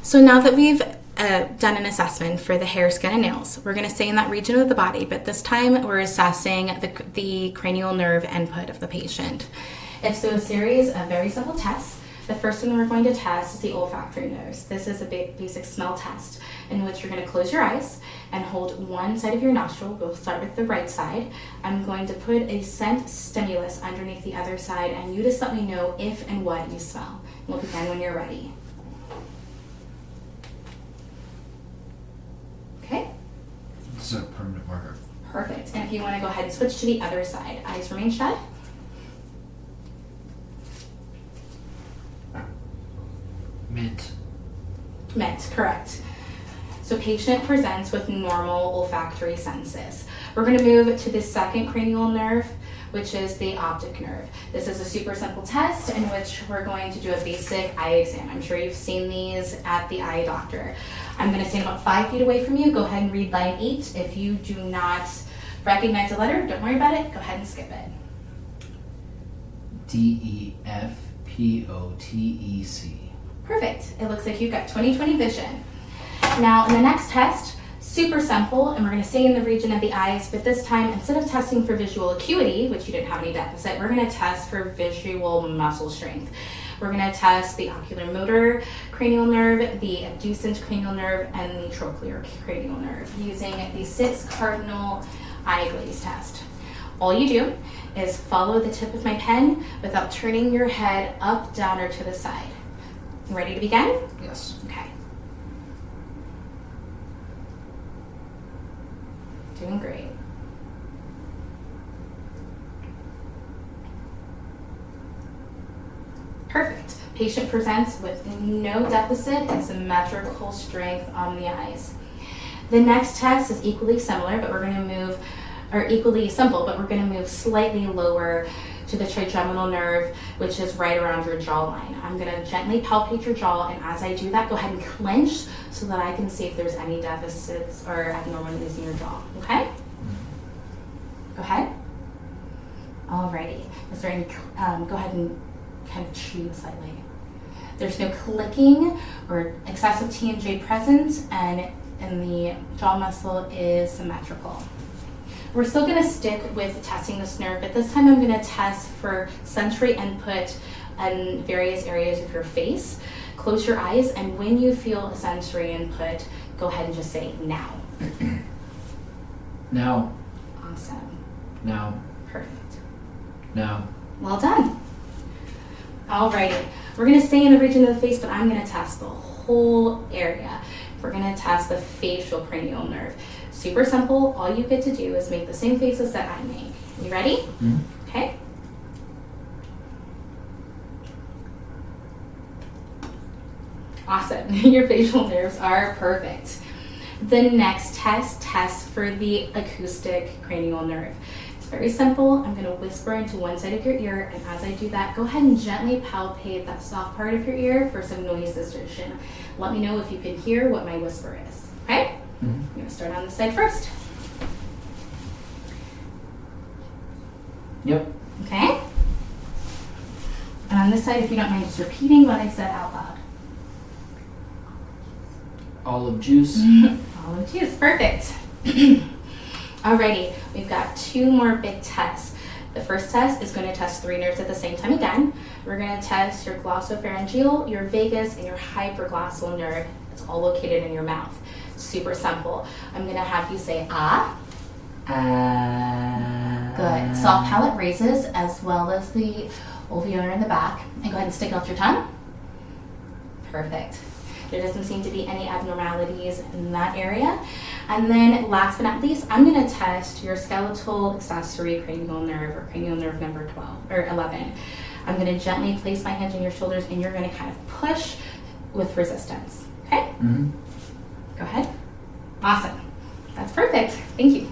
So now that we've done an assessment for the hair, skin, and nails, we're going to stay in that region of the body, but this time we're assessing the cranial nerve input of the patient. It's through a series of very simple tests. The first one we're going to test is the olfactory nerves. This is a basic smell test in which you're going to close your eyes and hold one side of your nostril. We'll start with the right side. I'm going to put a scent stimulus underneath the other side, and you just let me know if and what you smell. We'll begin when you're ready. Okay? This is a permanent marker. Perfect. And if you want to go ahead and switch to the other side, eyes remain shut. Mint. Mint, correct. So patient presents with normal olfactory senses. We're going to move to the second cranial nerve, which is the optic nerve. This is a super simple test in which we're going to do a basic eye exam. I'm sure you've seen these at the eye doctor. I'm going to stand about 5 feet away from you. Go ahead and read line 8. If you do not recognize the letter, don't worry about it. Go ahead and skip it. DEFPOTEC. Perfect. It looks like you've got 20/20 vision. Now, in the next test, super simple, and we're going to stay in the region of the eyes, but this time, instead of testing for visual acuity, which you didn't have any deficit, we're going to test for visual muscle strength. We're going to test the ocular motor cranial nerve, the abducens cranial nerve, and the trochlear cranial nerve using the 6 cardinal eye glaze test. All you do is follow the tip of my pen without turning your head up, down, or to the side. Ready to begin? Yes. Okay. Doing great. Perfect. Patient presents with no deficit and symmetrical strength on the eyes. The next test is equally similar, but we're going to move, or equally simple, but we're going to move slightly lower to the trigeminal nerve, which is right around your jawline. I'm going to gently palpate your jaw, and as I do that, go ahead and clench so that I can see if there's any deficits or abnormalities in your jaw, okay? Go ahead. Alrighty. Is there any, go ahead and kind of chew slightly. There's no clicking or excessive TMJ present, and the jaw muscle is symmetrical. We're still going to stick with testing this nerve, but this time I'm going to test for sensory input in various areas of your face. Close your eyes, and when you feel a sensory input, go ahead and just say now. Now. Awesome. Now. Perfect. Now. Well done. Alrighty, we're going to stay in the region of the face, but I'm going to test the whole area. We're going to test the facial cranial nerve. Super simple. All you get to do is make the same faces that I make. You ready? Mm-hmm. Okay. Awesome. Your facial nerves are perfect. The next test tests for the acoustic cranial nerve. It's very simple. I'm going to whisper into one side of your ear, and as I do that, go ahead and gently palpate that soft part of your ear for some noise distortion. Let me know if you can hear what my whisper is. Okay? Mm-hmm. I'm going to start on this side first. Yep. Okay? And on this side, if you don't mind just repeating what I said out loud. Olive juice. Olive juice, perfect. Alrighty, we've got 2 more big tests. The first test is going to test 3 nerves at the same time again. We're going to test your glossopharyngeal, your vagus, and your hyperglossal nerve. It's all located in your mouth. Super simple. I'm going to have you say ah. Good. Soft palate raises as well as the alveolar in the back. And go ahead and stick out your tongue. Perfect. There doesn't seem to be any abnormalities in that area. And then last but not least, I'm going to test your skeletal accessory cranial nerve, or cranial nerve number 12 or 11. I'm going to gently place my hands on your shoulders, and you're going to kind of push with resistance. Okay? Mm-hmm. Go ahead. Awesome. That's perfect. Thank you.